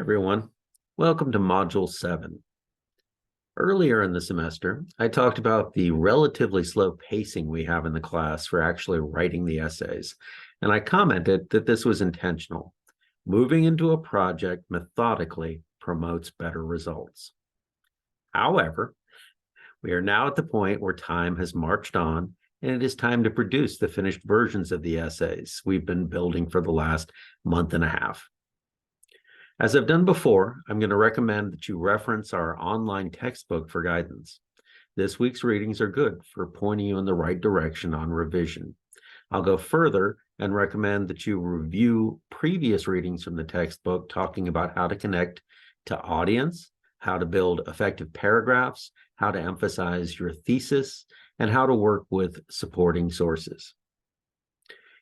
everyone. Welcome to Module 7. Earlier in the semester, I talked about the relatively slow pacing we have in the class for actually writing the essays, and I commented that this was intentional. Moving into a project methodically promotes better results. However, we are now at the point where time has marched on, and it is time to produce the finished versions of the essays we've been building for the last month and a half. As I've done before, I'm going to recommend that you reference our online textbook for guidance. This week's readings are good for pointing you in the right direction on revision. I'll go further and recommend that you review previous readings from the textbook talking about how to connect to audience, how to build effective paragraphs, how to emphasize your thesis, and how to work with supporting sources.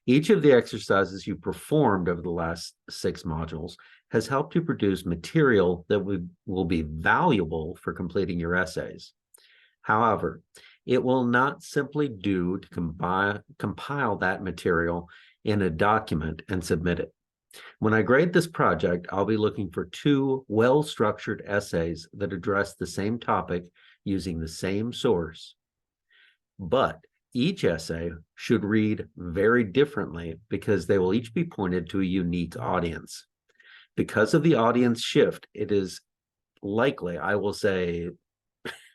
Each of the exercises you performed over the last 6 modules has helped you produce material that will be valuable for completing your essays. However, it will not simply do to compile that material in a document and submit it. When I grade this project, I'll be looking for 2 well-structured essays that address the same topic using the same source. But each essay should read very differently because they will each be pointed to a unique audience. Because of the audience shift, it is likely, I will say,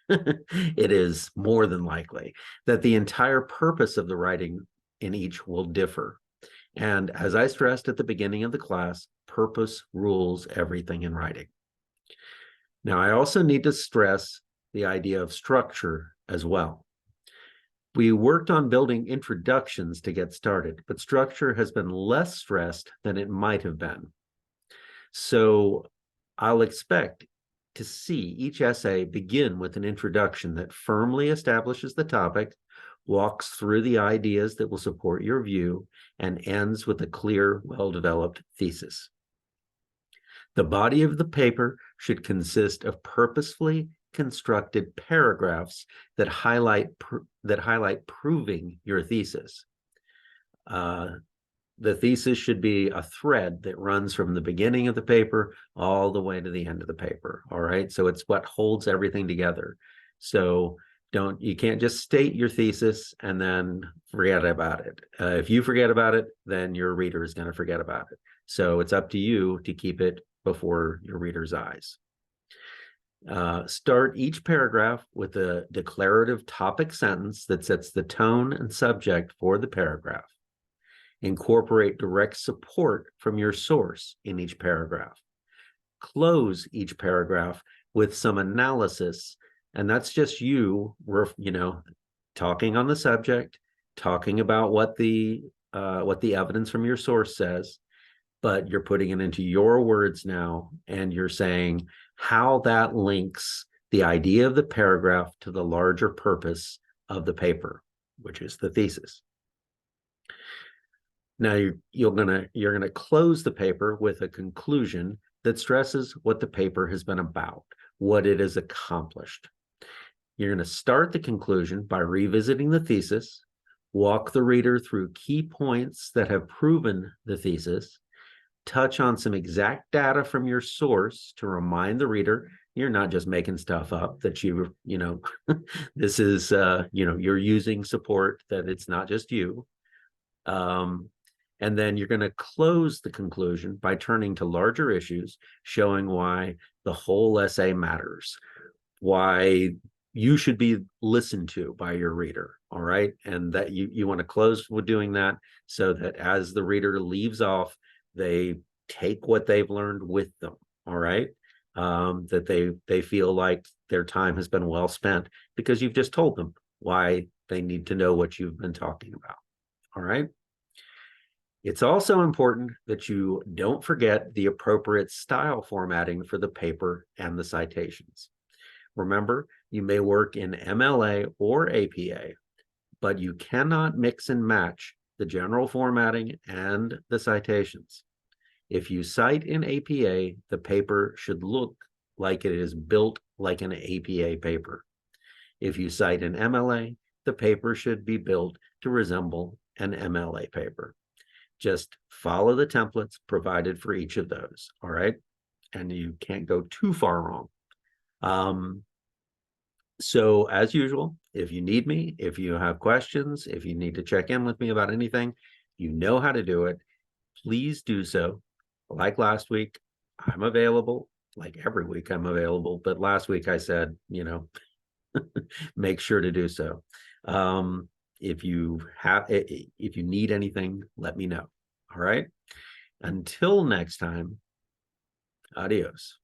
it is more than likely, that the entire purpose of the writing in each will differ. And as I stressed at the beginning of the class, purpose rules everything in writing. Now, I also need to stress the idea of structure as well. We worked on building introductions to get started, but structure has been less stressed than it might have been. So I'll expect to see each essay begin with an introduction that firmly establishes the topic, walks through the ideas that will support your view, and ends with a clear, well-developed thesis. The body of the paper should consist of purposefully constructed paragraphs that highlight proving your thesis. The thesis should be a thread that runs from the beginning of the paper all the way to the end of the paper. All right. So it's what holds everything together. So you can't just state your thesis and then forget about it. If you forget about it, then your reader is going to forget about it. So it's up to you to keep it before your reader's eyes. Start each paragraph with a declarative topic sentence that sets the tone and subject for the paragraph. Incorporate direct support from your source in each paragraph. Close each paragraph with some analysis, and that's just you talking on the subject, talking about what the evidence from your source says, but you're putting it into your words now, and you're saying how that links the idea of the paragraph to the larger purpose of the paper, which is the thesis. Now you're gonna close the paper with a conclusion that stresses what the paper has been about, what it has accomplished. You're going to start the conclusion by revisiting the thesis, walk the reader through key points that have proven the thesis, touch on some exact data from your source to remind the reader you're not just making stuff up, that this is, you're using support, that it's not just you. And then you're going to close the conclusion by turning to larger issues, showing why the whole essay matters, why you should be listened to by your reader. All right. And that you want to close with doing that so that as the reader leaves off, they take what they've learned with them. All right. That they feel like their time has been well spent because you've just told them why they need to know what you've been talking about. All right. It's also important that you don't forget the appropriate style formatting for the paper and the citations. Remember, you may work in MLA or APA, but you cannot mix and match the general formatting and the citations. If you cite in APA, the paper should look like it is built like an APA paper. If you cite in MLA, the paper should be built to resemble an MLA paper. Just follow the templates provided for each of those, all right? and you can't go too far wrong. So as usual, if you need me, if you have questions, if you need to check in with me about anything, you know how to do it. Please do so. Like last week, I'm available. Like every week, I'm available. But last week I said, make sure to do so. If you need anything, let me know. All right. Until next time, adios.